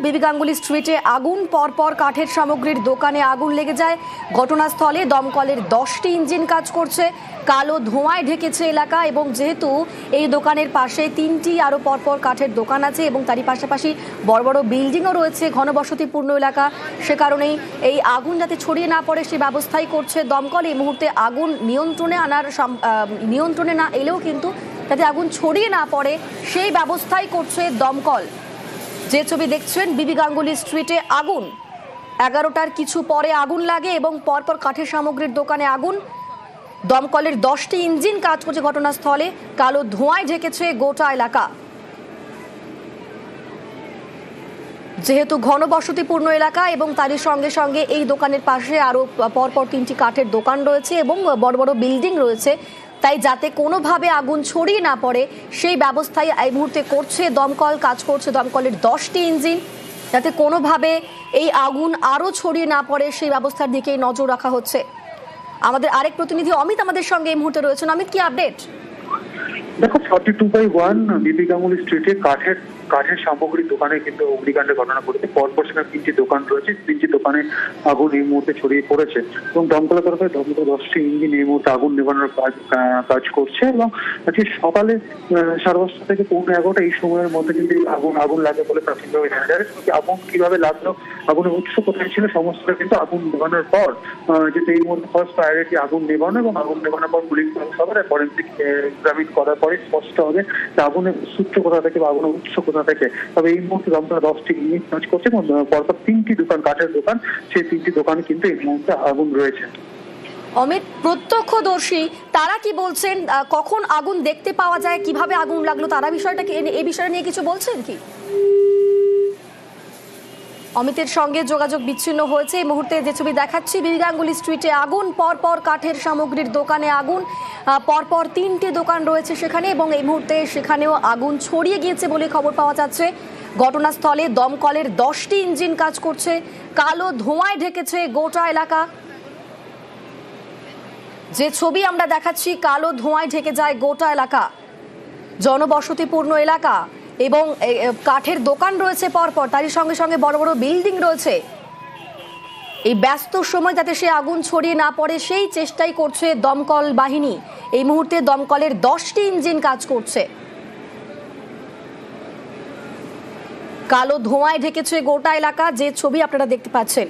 বিবি গাঙ্গুলি স্ট্রিটে আগুন, পরপর কাঠের সামগ্রীর দোকানে আগুন লেগে যায়। ঘটনাস্থলে দমকলের 10টি ইঞ্জিন কাজ করছে। কালো ধোঁয়ায় ঢেকেছে এলাকা এবং যেহেতু এই দোকানের পাশে 3টি আরও পরপর কাঠের দোকান আছে এবং তারই পাশাপাশি বড় বড় বিল্ডিংও রয়েছে, ঘনবসতিপূর্ণ এলাকা, সে কারণেই এই আগুন যাতে ছড়িয়ে না পড়ে সেই ব্যবস্থাই করছে দমকল। এই মুহূর্তে আগুন নিয়ন্ত্রণে না এলেও কিন্তু যাতে আগুন ছড়িয়ে না পড়ে সেই ব্যবস্থাই করছে দমকল। যে ছবি দেখছেন বিবি গাঙ্গুলি স্ট্রিটে আগুন, 11টার কিছু পরে আগুন লাগে এবং পরপর কাঠের সামগ্রীর দোকানে আগুন। দমকলের 10টি ইঞ্জিন কাজ করছে ঘটনাস্থলে। কালো ধোঁয়ায় ঢেকেছে গোটা এলাকা। যেহেতু ঘনবসতিপূর্ণ এলাকা এবং তারই সঙ্গে সঙ্গে এই দোকানের পাশে আরও পরপর 3টি কাঠের দোকান রয়েছে এবং বড় বড় বিল্ডিং রয়েছে, তাই যাতে কোনোভাবে আগুন ছড়িয়ে না পড়ে সেই ব্যবস্থাই এই মুহূর্তে করছে দমকল। কাজ করছে দমকলের 10টি ইঞ্জিন, যাতে কোনোভাবে এই আগুন আরও ছড়িয়ে না পড়ে সেই ব্যবস্থার দিকেই নজর রাখা হচ্ছে। আমাদের আরেক প্রতিনিধি অমিত আমাদের সঙ্গে এই মুহূর্তে রয়েছেন। অমিত, কি আপডেট? দেখো, 42/1 বিবি গাঙ্গুলি স্ট্রিটে কাঠের সামগ্রীর দোকানে কিন্তু অগ্নিকাণ্ডের ঘটনা ঘটেছে। পরপর সেখানে 3টি দোকান রয়েছে, 3টি দোকানে আগুন এই মুহূর্তে ছড়িয়ে পড়েছে এবং দমকলের তরফে 10টি ইঞ্জিন এই মুহূর্তে আগুন নেভানোর কাজ করছে এবং আজকে সকালে 11:30 থেকে 11:45 এই সময়ের মধ্যে কিন্তু আগুন লাগে বলে প্রাথমিকভাবে জানা যায়। আগুন কিভাবে লাগলো, আগুনের উৎস কোথায় ছিল, সমস্তটা কিন্তু আগুন নেভানোর পর যেহেতু এই মুহূর্তে ফার্স্ট প্রায়োরিটি আগুন নেভানো এবং আগুন নেভানোর পর পুলিশ সবার ফরেন্সিক এক্সামিন করার পরে স্পষ্ট হবে যে আগুনের সূত্র কোথা থেকে বা আগুনের উৎস কোথা থেকে। তবে এই মুহূর্তে দমকল 10টি ইউনিট কাজ করছে এবং পরপর 3টি দোকান, কাঠের দোকান, সেই 3টি দোকানে কিন্তু এই মুহূর্তে আগুন রয়েছে। অমিত, প্রত্যক্ষদর্শী তারা কি বলছেন, কখন আগুন দেখতে পাওয়া যায়, কিভাবে আগুন লাগলো, তারা এই বিষয়টা নিয়ে কিছু বলছেন কি? অমিতের সঙ্গে যোগাযোগ বিচ্ছিন্ন হয়েছে। এই মুহূর্তে যে ছবি দেখাচ্ছি, বিবি গাঙ্গুলি স্ট্রিটে আগুন, পরপর কাঠের সামগ্রীর দোকানে আগুন, পরপর 3টি দোকান রয়েছে সেখানে এবং এই মুহূর্তে সেখানেও আগুন ছড়িয়ে গিয়েছে বলে খবর পাওয়া যাচ্ছে। ঘটনাস্থলে দমকলের 10টি ইঞ্জিন কাজ করছে। কালো ধোঁয়ায় ঢেকেছে গোটা এলাকা। যে ছবি আমরা দেখাচ্ছি, কালো ধোঁয়ায় ঢেকে যায় গোটা এলাকা, জনবসতিপূর্ণ এলাকা এবং কাঠের দোকান রয়েছে পরপর, তারই সঙ্গে সঙ্গে বড় বড় বিল্ডিং রয়েছে। এই ব্যস্ত সময় যাতে সে আগুন ছড়িয়ে না পড়ে সেই চেষ্টাই করছে দমকল বাহিনী। এই মুহূর্তে দমকলের 10টি ইঞ্জিন কাজ করছে। কালো ধোঁয়ায় ঢেকেছে গোটা এলাকা, যে ছবি আপনারা দেখতে পাচ্ছেন।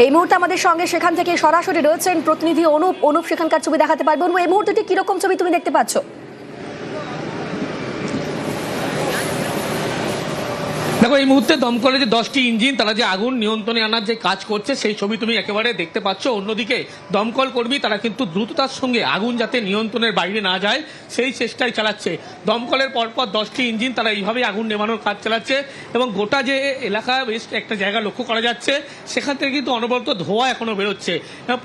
এই মুহূর্তে আমাদের সঙ্গে সেখান থেকে সরাসরি রয়েছেন প্রতিনিধি অনুপ সেখানকার ছবি দেখাতে পারবেন। এই মুহূর্তে ঠিক কিরকম ছবি তুমি দেখতে পাচ্ছ? দেখো, এই মুহূর্তে দমকলের যে 10টি ইঞ্জিন তারা যে আগুন নিয়ন্ত্রণে আনার যে কাজ করছে সেই ছবি তুমি একেবারে দেখতে পাচ্ছ। অন্যদিকে দমকল কর্মী তারা কিন্তু দ্রুততার সঙ্গে আগুন যাতে নিয়ন্ত্রণের বাইরে না যায় সেই চেষ্টাই চালাচ্ছে। দমকলের পরপর 10টি ইঞ্জিন তারা এইভাবে আগুন নেভানোর কাজ চালাচ্ছে এবং গোটা যে এলাকা, বেশ একটা জায়গা লক্ষ্য করা যাচ্ছে সেখান থেকে কিন্তু অনবরত ধোঁয়া এখনো বেরোচ্ছে।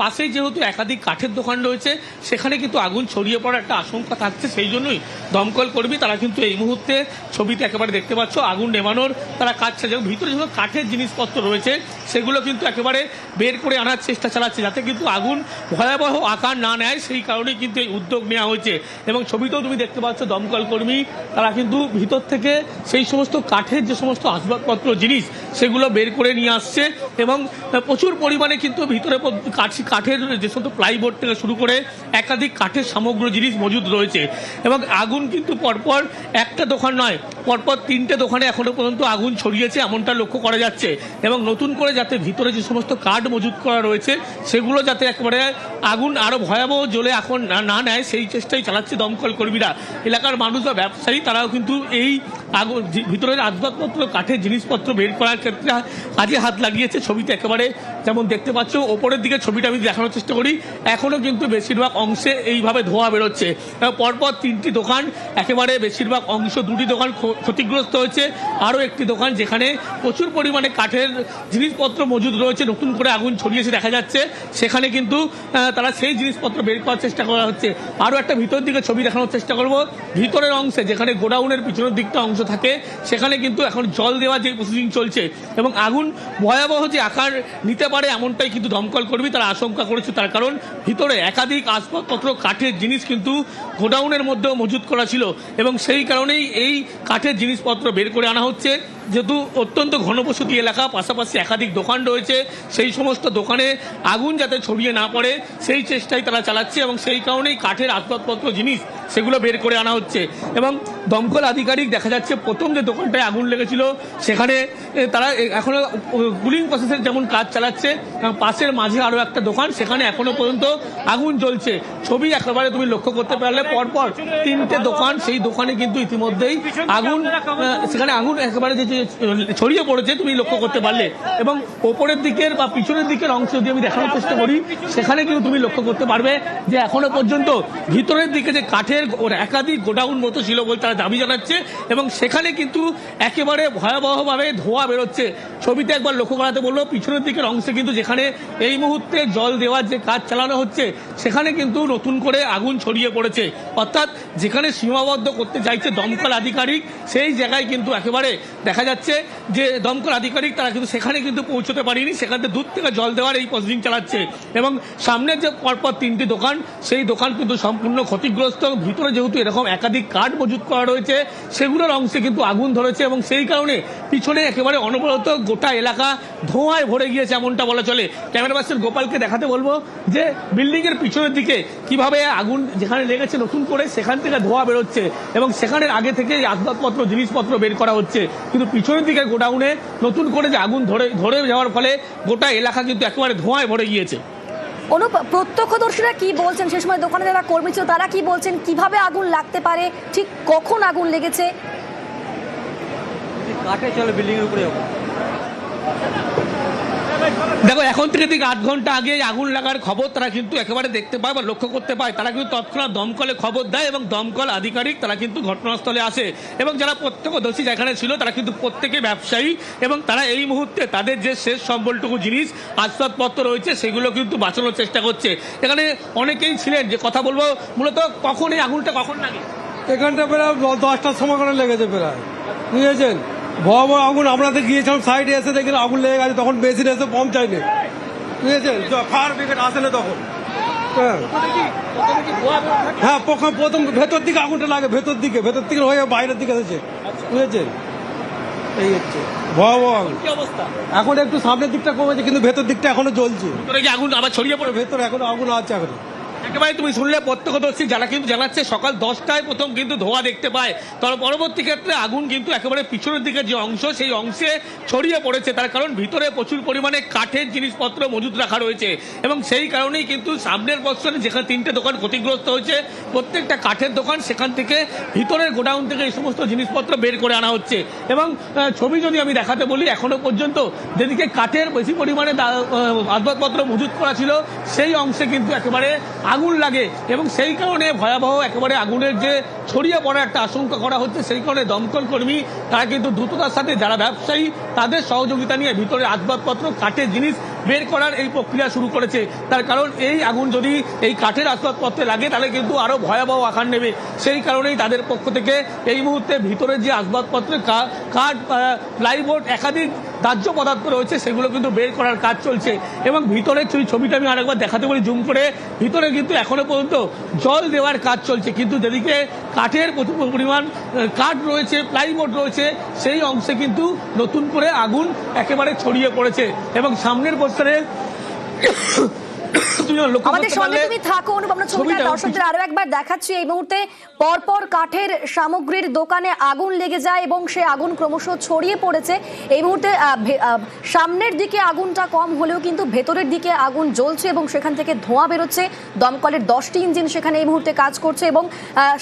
পাশেই যেহেতু একাধিক কাঠের দোকান রয়েছে সেখানে কিন্তু আগুন ছড়িয়ে পড়ার একটা আশঙ্কা থাকছে, সেই জন্যই দমকল কর্মী তারা কিন্তু এই মুহূর্তে ছবিতে একেবারে দেখতে পাচ্ছ আগুন নেভানোর তারা কাজ চালাচ্ছে। ভিতরে যেগুলো কাঠের জিনিসপত্র রয়েছে সেগুলো কিন্তু একেবারে বের করে আনার চেষ্টা চালাচ্ছে যাতে কিন্তু আগুন ভয়াবহ আকার না নেয়, সেই কারণেই কিন্তু এই উদ্যোগ নেওয়া হয়েছে। এবং ছবিতেও তুমি দেখতে পাচ্ছ দমকল কর্মী তারা কিন্তু ভিতর থেকে সেই সমস্ত কাঠের যে সমস্ত আসবাবপত্র জিনিস সেগুলো বের করে নিয়ে আসছে এবং প্রচুর পরিমাণে কিন্তু ভিতরে কাঠের যে সমস্ত প্লাইবোর্ড থেকে শুরু করে একাধিক কাঠের সামগ্রী জিনিস মজুদ রয়েছে এবং আগুন কিন্তু পরপর একটা দোকান নয়, পরপর 3টে দোকানে এখনো পর্যন্ত আগুন ছড়িয়েছে এমনটা লক্ষ্য করা যাচ্ছে। এবং নতুন করে যাতে ভিতরে যে সমস্ত কাঠ মজুদ করা রয়েছে সেগুলো যাতে একেবারে আগুন আরও ভয়াবহ জ্বলে এখন না নেয় সেই চেষ্টাই চালাচ্ছে দমকল কর্মীরা। এলাকার মানুষ বা ব্যবসায়ী তারাও কিন্তু এই আগুন ভিতরের আসবাবপত্র, কাঠের জিনিসপত্র বের করার ক্ষেত্রে কাজে হাত লাগিয়েছে। ছবিতে একেবারে যেমন দেখতে পাচ্ছ, ওপরের দিকে ছবিটা আমি দেখানোর চেষ্টা করি, এখনও কিন্তু বেশিরভাগ অংশে এইভাবে ধোঁয়া বেরোচ্ছে। পরপর 3টি দোকান, একেবারে বেশিরভাগ অংশ, 2টি দোকান ক্ষতিগ্রস্ত হয়েছে, আরও একটি দোকান যেখানে প্রচুর পরিমাণে কাঠের জিনিসপত্র মজুদ রয়েছে, নতুন করে আগুন ছড়িয়েছে দেখা যাচ্ছে, সেখানে কিন্তু তারা সেই জিনিসপত্র বের করার চেষ্টা করা হচ্ছে। আরও একটা ভিতর দিকে ছবি দেখানোর চেষ্টা করব, ভিতরের অংশে যেখানে গোডাউনের পিছনের দিকটা অংশ থাকে সেখানে কিন্তু এখন জল দেওয়ার যে প্রসেসিং চলছে এবং আগুন ভয়াবহ যে আকার নিতে পারে এমনটাই কিন্তু দমকল কর্মী তারা আশঙ্কা করেছে। তার কারণ ভিতরে একাধিক আসবাবপত্র, কাঠের জিনিস কিন্তু গোডাউনের মধ্যেও মজুত করা ছিল এবং সেই কারণেই এই কাঠের জিনিসপত্র বের করে আনা হচ্ছে। যেহেতু অত্যন্ত ঘনবসতি এলাকা, পাশাপাশি একাধিক দোকান রয়েছে, সেই সমস্ত দোকানে আগুন যাতে ছড়িয়ে না পড়ে সেই চেষ্টাই তারা চালাচ্ছে এবং সেই কারণেই কাঠের আসবাবপত্র জিনিস সেগুলো বের করে আনা হচ্ছে। এবং দমকল আধিকারিক দেখা যাচ্ছে প্রথম যে দোকানটায় আগুন লেগেছিল সেখানে তারা এখনো কুলিং প্রসেসের যেমন কাজ চালাচ্ছে, পাশের মাঝে আরও একটা দোকান, সেখানে এখনো পর্যন্ত আগুন জ্বলছে। ছবি একেবারে তুমি লক্ষ্য করতে পারলে পরপর তিনটে দোকান, সেই দোকানে কিন্তু ইতিমধ্যেই আগুন, সেখানে আগুন একেবারে যে ছড়িয়ে পড়েছে তুমি লক্ষ্য করতে পারলে। এবং ওপরের দিকের বা পিছনের দিকের অংশ যদি আমি দেখানোর চেষ্টা করি সেখানে কিন্তু তুমি লক্ষ্য করতে পারবে যে এখনো পর্যন্ত ভিতরের দিকে যে কাঠের একাধিক গোডাউন মতো ছিল বলে তারা দাবি জানাচ্ছে এবং সেখানে কিন্তু একেবারে ভয়াবহভাবে ধোঁয়া বেরোচ্ছে। ছবিতে একবার লক্ষ্য করাতে বললো পিছনের দিকের অংশে কিন্তু যেখানে এই মুহূর্তে জল দেওয়ার যে কাজ চালানো হচ্ছে সেখানে কিন্তু নতুন করে আগুন ছড়িয়ে পড়েছে। অর্থাৎ যেখানে সীমাবদ্ধ করতে চাইছে দমকল আধিকারিক সেই জায়গায় কিন্তু একেবারে দেখা যাচ্ছে যে দমকল আধিকারিক তারা কিন্তু সেখানে কিন্তু পৌঁছতে পারেনি, সেখান থেকে দূর থেকে জল দেওয়ার এই প্রসেসিং চালাচ্ছে। এবং সামনের যে পরপর তিনটি দোকান সেই দোকান কিন্তু সম্পূর্ণ ক্ষতিগ্রস্ত। ভিতরে যেহেতু এরকম একাধিক কাঠ মজুত করা রয়েছে সেগুলোর অংশে কিন্তু আগুন ধরেছে এবং সেই কারণে পিছনে একেবারে অনবরত গোটা এলাকা ধোঁয়ায় ভরে গিয়েছে এমনটা বলা চলে। ক্যামেরা পার্সন গোপালকে দেখাতে বলবো যে বিল্ডিং এর পিছনের দিকে কিভাবে আগুন যেখানে লেগেছে নতুন করে সেখান থেকে ধোঁয়া বেরোচ্ছে এবং সেখানে আগে থেকে আসবাবপত্র জিনিসপত্র বের করা হচ্ছে, কিন্তু পিছনের দিকে গোডাউনে নতুন করে যে আগুন ধরে যাওয়ার ফলে গোটা এলাকা কিন্তু একেবারে ধোঁয়ায় ভরে গিয়েছে। অনুপ, প্রত্যক্ষদর্শীরা কি বলছেন, সে সময় দোকানে যারা কর্মী ছিল তারা কি বলছেন, কিভাবে আগুন লাগতে পারে, ঠিক কখন আগুন লেগেছে? কাঠে চলে বিল্ডিং এর উপরে। দেখো এখন থেকে ঠিক 8 ঘন্টা আগে আগুন লাগার খবর তারা কিন্তু একেবারে দেখতে পায় বা লক্ষ্য করতে পায়। তারা কিন্তু তৎক্ষণাৎ দমকলে খবর দেয় এবং দমকল আধিকারিক তারা কিন্তু ঘটনাস্থলে আসে এবং যারা প্রত্যক্ষদর্শী যেখানে ছিল তারা কিন্তু প্রত্যেকে ব্যবসায়ী এবং তারা এই মুহূর্তে তাদের যে শেষ সম্বলটুকু জিনিস আসবাবপত্র রয়েছে সেগুলো কিন্তু বাঁচানোর চেষ্টা করছে। এখানে অনেকেই ছিলেন যে কথা বলবো মূলত কখন এই আগুনটা কখন লাগে। এখানটা প্রায় 10টার সময় করে লেগেছে প্রায়, বুঝেছেন। ভয়াবহ আগুন, আমরা তো গিয়েছিলাম সাইডে, এসে দেখি আগুন লেগে গেছে, তখন বেশি এসে পৌঁছায়নি, বুঝেছেন। ফায়ার ব্রিগেড আসে না তখন। হ্যাঁ প্রথম ভেতর দিকে আগুনটা লাগে, ভেতর দিকে হয়ে বাইরের দিকে এসেছে, বুঝেছেন। এই হচ্ছে ভয়াবহ আগুন। এখন একটু সামনের দিকটা কমেছে কিন্তু ভেতর দিকটা এখনো জ্বলছে, আগুন আবার ছড়িয়ে পড়ে, ভেতরে এখনো আগুন আছে এখনো। একেবারে তুমি শুনলে প্রত্যক্ষদর্শী যারা কিন্তু জানাচ্ছে সকাল 10টায় প্রথম কিন্তু ধোঁয়া দেখতে পায়, তার পরবর্তী ক্ষেত্রে আগুন কিন্তু একেবারে পিছনের দিকে যে অংশ সেই অংশে ছড়িয়ে পড়েছে। তার কারণ ভিতরে প্রচুর পরিমাণে কাঠের জিনিসপত্র মজুত রাখা রয়েছে এবং সেই কারণেই কিন্তু সামনের পশ্চিমে যেখানে 3টে দোকান ক্ষতিগ্রস্ত হয়েছে প্রত্যেকটা কাঠের দোকান, সেখান থেকে ভিতরের গোডাউন থেকে এই সমস্ত জিনিসপত্র বের করে আনা হচ্ছে। এবং ছবি যদি আমি দেখাতে বলি এখনো পর্যন্ত যেদিকে কাঠের বেশি পরিমাণে আসবাবপত্র মজুত করা ছিল সেই অংশে কিন্তু একেবারে আগুন লাগে এবং সেই কারণে ভয়াবহ একেবারে আগুনের যে ছড়িয়ে পড়ার একটা আশঙ্কা করা হচ্ছে। সেই কারণে দমকল কর্মী তারা কিন্তু দ্রুততার সাথে যারা ব্যবসায়ী তাদের সহযোগিতা নিয়ে ভিতরে আসবাবপত্র কাঠের জিনিস বের করার এই প্রক্রিয়া শুরু করেছে। তার কারণ এই আগুন যদি এই কাঠের আসবাবপত্রে লাগে তাহলে কিন্তু আরো ভয়াবহ আকার নেবে। সেই কারণেই তাদের পক্ষ থেকে এই মুহূর্তে ভিতরে যে আসবাবপত্রে কাঠ, প্লাইবোর্ড, একাধিক দাহ্য পদার্থ রয়েছে সেগুলো কিন্তু বের করার কাজ চলছে। এবং ভিতরে ছবিটা আমি আরেকবার দেখাতে বলি জুম করে, ভিতরে কিন্তু এখনো পর্যন্ত জল দেওয়ার কাজ চলছে, কিন্তু যেদিকে কাঠের প্রচুর পরিমাণ কাঠ রয়েছে, প্লাইবোর্ড রয়েছে সেই অংশে কিন্তু নতুন করে আগুন একেবারে ছড়িয়ে পড়েছে। এবং সামনের বছরে আমাদের সঙ্গে তুমি থাকো অনুপ, আমরা ছবিটা দর্শকদের আরো একবার দেখাচ্ছি। এই মুহূর্তে পরপর কাঠের সামগ্রীর দোকানে আগুন লেগে যায় এবং সে আগুন ক্রমশ ছড়িয়ে পড়েছে। এই মুহূর্তে সামনের দিকে আগুনটা কম হলেও কিন্তু ভেতরের দিকে আগুন জ্বলছে এবং সেখান থেকে ধোঁয়া বেরোচ্ছে। দমকলের 10টি ইঞ্জিন সেখানে এই মুহূর্তে কাজ করছে এবং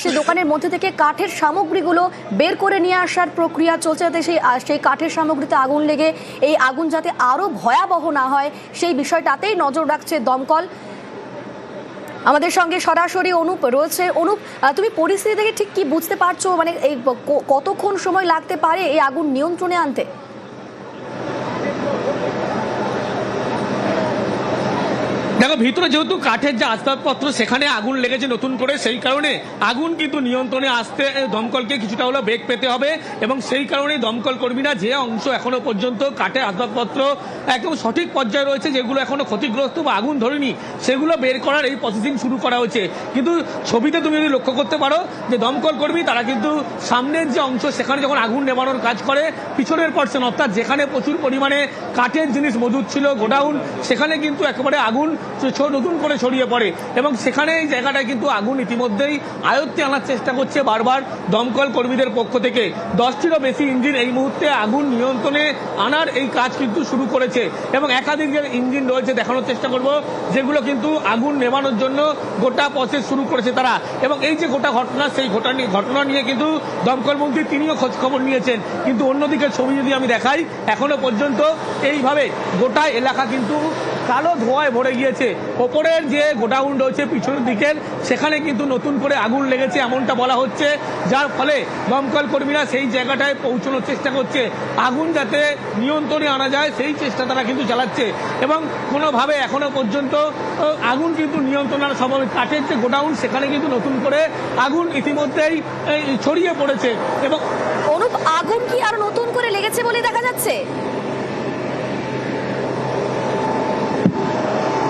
সে দোকানের মধ্যে থেকে কাঠের সামগ্রীগুলো বের করে নিয়ে আসার প্রক্রিয়া চলছে, যাতে সেই কাঠের সামগ্রীতে আগুন লেগে এই আগুন যাতে আরো ভয়াবহ না হয় সেই বিষয়টাতেই নজর রাখছে দমকল। আমাদের সঙ্গে সরাসরি অনুপ রয়েছে। অনুপ, তুমি পরিস্থিতি থেকে ঠিক কি বুঝতে পারছো, মানে এই কতক্ষণ সময় লাগতে পারে এই আগুন নিয়ন্ত্রণে আনতে? দেখো ভিতরে যেহেতু কাঠের যে আসবাবপত্র সেখানে আগুন লেগেছে নতুন করে, সেই কারণে আগুন কিন্তু নিয়ন্ত্রণে আসতে দমকলকে কিছুটা হলো বেগ পেতে হবে এবং সেই কারণে দমকল কর্মীরা যে অংশ এখনো পর্যন্ত কাঠের আসবাবপত্র একদম সঠিক পর্যায়ে রয়েছে, যেগুলো এখনো ক্ষতিগ্রস্ত বা আগুন ধরেনি, সেগুলো বের করার এই প্রসেসিং শুরু করা হয়েছে। কিন্তু ছবিতে তুমি যদি লক্ষ্য করতে পারো যে দমকল কর্মী তারা কিন্তু সামনের যে অংশ সেখানে যখন আগুন নেভানোর কাজ করে, পিছনের পর্ষণ অর্থাৎ যেখানে প্রচুর পরিমাণে কাঠের জিনিস মজুদ ছিল গোডাউন, সেখানে কিন্তু একেবারে আগুন নতুন করে ছড়িয়ে পড়ে এবং সেখানে এই জায়গাটায় কিন্তু আগুন ইতিমধ্যেই আয়ত্তে আনার চেষ্টা করছে বারবার দমকল কর্মীদের পক্ষ থেকে। 10টিরও বেশি ইঞ্জিন এই মুহূর্তে আগুন নিয়ন্ত্রণে আনার এই কাজ কিন্তু শুরু করেছে এবং একাধিক যে ইঞ্জিন রয়েছে দেখানোর চেষ্টা করব, যেগুলো কিন্তু আগুন নেভানোর জন্য গোটা প্রসেস শুরু করেছে তারা। এবং এই যে গোটা ঘটনা, সেই ঘটনা নিয়ে কিন্তু দমকল মন্ত্রী তিনিও খোঁজ খবর নিয়েছেন। কিন্তু অন্যদিকে ছবি যদি আমি দেখাই, এখনো পর্যন্ত এইভাবে গোটা এলাকা কিন্তু কালো ধোঁয়ায় ভরে গিয়েছে। ওপরের যে গোডাউন রয়েছে পিছনের দিকের, সেখানে কিন্তু নতুন করে আগুন লেগেছে এমনটা বলা হচ্ছে, যার ফলে দমকল কর্মীরা সেই জায়গাটায় পৌঁছানোর চেষ্টা করছে, আগুন যাতে নিয়ন্ত্রণে আনা যায় সেই চেষ্টা তারা কিন্তু চালাচ্ছে এবং কোনোভাবে এখনো পর্যন্ত আগুন কিন্তু নিয়ন্ত্রণ আনা সম্ভব। কাঠের যে গোডাউন সেখানে কিন্তু নতুন করে আগুন ইতিমধ্যেই ছড়িয়ে পড়েছে এবং অনুপ, আগুন কি আর নতুন করে লেগেছে বলে দেখা যাচ্ছে?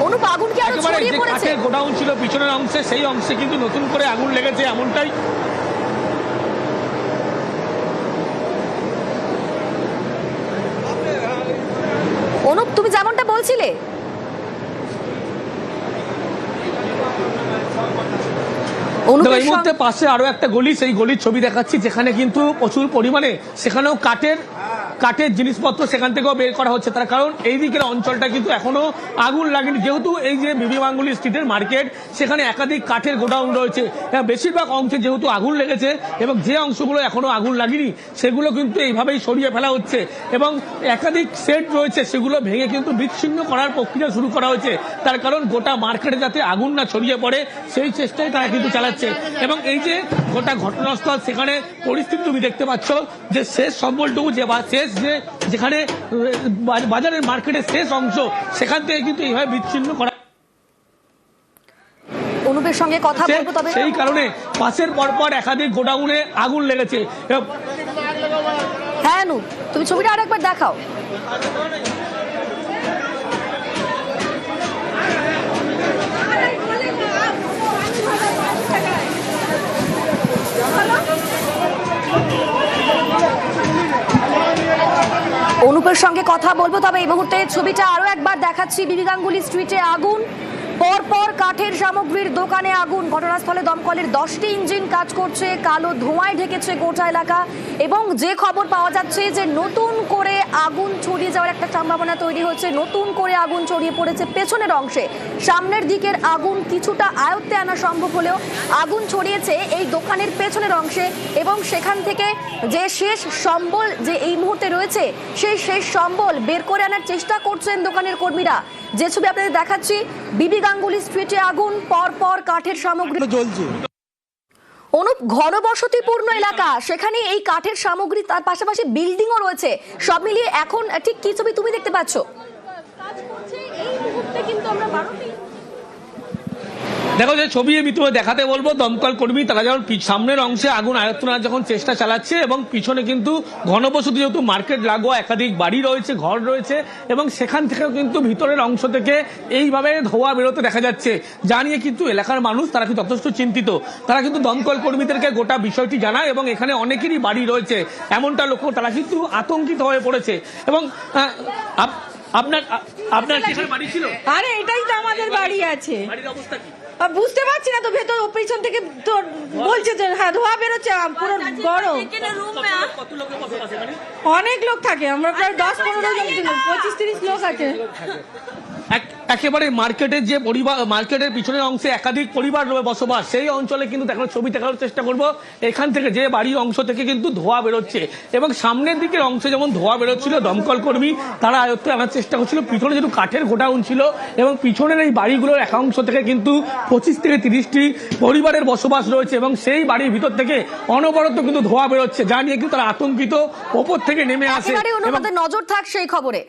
অনুপ, আগুন কি আরো একেবারে ছড়িয়ে যে পড়েছে? কাঠের গোডাউন ছিল পিছনের অংশে, সেই অংশে কিন্তু নতুন করে আগুন লেগেছে এমনটাই। অনুপ, তুমি যেমনটা বলছিলে, এই মুহূর্তে পাশে আরো একটা গলি, সেই গলির ছবি দেখাচ্ছি, যেখানে কিন্তু প্রচুর পরিমাণে সেখানেও কাঠের জিনিসপত্র সেখান থেকেও বের করা হচ্ছে। তার কারণ এই দিকের অঞ্চলটা কিন্তু এখনো আগুন লাগেনি, যেহেতু এই যে বিবি গাঙ্গুলি স্ট্রিটের মার্কেট, সেখানে একাধিক কাঠের গোডাউন রয়েছে। বেশিরভাগ অংশে যেহেতু আগুন লেগেছে এবং যে অংশগুলো এখনো আগুন লাগেনি সেগুলো কিন্তু এইভাবেই সরিয়ে ফেলা হচ্ছে এবং একাধিক সেট রয়েছে সেগুলো ভেঙে কিন্তু বিচ্ছিন্ন করার প্রক্রিয়া শুরু করা হয়েছে। তার কারণ গোটা মার্কেটে যাতে আগুন না ছড়িয়ে পড়ে সেই চেষ্টাই তারা কিন্তু চালাচ্ছে এবং এই যে গোটা ঘটনাস্থল, সেখানে পরিস্থিতি তুমি দেখতে পাচ্ছ যে শেষ সম্বলটুকু যেখানে বাজারের মার্কেটের শেষ অংশ, সেখান থেকে কিন্তু এইভাবে বিচ্ছিন্ন করা। অনুপের সঙ্গে কথা বলবো, তবে সেই কারণে পাশের পরপর একাধিক গোডাউনে আগুন লেগেছে। হ্যাঁ অনুপ, তুমি ছবিটা আরেকবার দেখাও। অনুপের সঙ্গে কথা বলবো, তবে এই মুহূর্তে ছবিটা আরো একবার দেখাচ্ছি। বিবি গাঙ্গুলি স্ট্রিটে আগুন, পরপর কাঠের সামগ্রীর দোকানে আগুন। ঘটনাস্থলে দমকলের 10টি ইঞ্জিন কাজ করছে, কালো ধোঁয়ায় ঢেকেছে গোটা এলাকা এবং যে খবর পাওয়া যাচ্ছে যে নতুন করে আগুন ছড়িয়ে যাওয়ার একটা সম্ভাবনা তৈরি হচ্ছে। নতুন করে আগুন ছড়িয়ে পড়েছে পেছনের অংশে, সামনের দিকের আগুন কিছুটা আয়ত্তে আনা সম্ভব হলেও আগুন ছড়িয়েছে এই দোকানের পেছনের অংশে এবং সেখান থেকে যে শেষ সম্বল যে এই মুহূর্তে রয়েছে, সেই শেষ সম্বল বের করে আনার চেষ্টা করছেন দোকানের কর্মীরা। যে ছবি আপনাদের দেখাচ্ছি, বিবি গাঙ্গুলি স্ট্রিটে আগুন, পরপর কাঠের সামগ্রী জ্বলছে। অনুপ, ঘনবসতিপূর্ণ এলাকা, সেখানে এই কাঠের সামগ্রী, তার পাশাপাশি বিল্ডিংও রয়েছে, সব মিলিয়ে এখন ঠিক কি ছবি তুমি দেখতে পাচ্ছ? দেখো যে ছবি আমি তোমায় দেখাতে বলবো, দমকল কর্মী তারা যখন সামনের অংশে আগুন আয়ত্তনার যখন চেষ্টা চালাচ্ছে এবং পিছনে কিন্তু ঘনবসতি, যেহেতু মার্কেট লাগোয়া একাধিক বাড়ি রয়েছে, ঘর রয়েছে এবং সেখান থেকেও কিন্তু ভিতরের অংশ থেকে এইভাবে ধোঁয়া বেরোতে দেখা যাচ্ছে, যা নিয়ে কিন্তু এলাকার মানুষ তারা কিন্তু যথেষ্ট চিন্তিত। তারা কিন্তু দমকল কর্মীদেরকে গোটা বিষয়টি জানায় এবং এখানে অনেকেরই বাড়ি রয়েছে এমনটা লক্ষ্য, তারা কিন্তু আতঙ্কিত হয়ে পড়েছে। এবং আপনার সেখানে বাড়ি ছিল? আরে এটাই তো আমাদের বাড়ি আছে। বাড়ির অবস্থা কি বুঝতে পারছি না তো, ভেতর পিছন থেকে তো বলছে যে হ্যাঁ ধোয়া বেরোচ্ছে, পুরো গরম। কত লোকের বসবাস এখানে? অনেক লোক থাকে, আমরা প্রায় 10-15 জন, 25-30 লোক আছে। একেবারে মার্কেটের যে পরিবার, মার্কেটের পিছনের অংশে একাধিক পরিবার বসবাস, সেই অঞ্চলে কিন্তু দেখানোর ছবি দেখানোর চেষ্টা করব। এখান থেকে যে বাড়ির অংশ থেকে কিন্তু ধোঁয়া বেরোচ্ছে এবং সামনের দিকের অংশে যেমন ধোঁয়া বেরোচ্ছিল, দমকল কর্মী তারা আয়ত্তে আনার চেষ্টা করছিল। পিছনে যেহেতু কাঠের গোডাউন ছিল এবং পিছনের এই বাড়িগুলোর একাংশ থেকে কিন্তু 25 থেকে 30টি পরিবারের বসবাস রয়েছে এবং সেই বাড়ির ভিতর থেকে অনবরত কিন্তু ধোঁয়া বেরোচ্ছে, যা নিয়ে কিন্তু তারা আতঙ্কিত, ওপর থেকে নেমে আসে। একেবারে অনুপাতে নজর থাক সেই খবরে।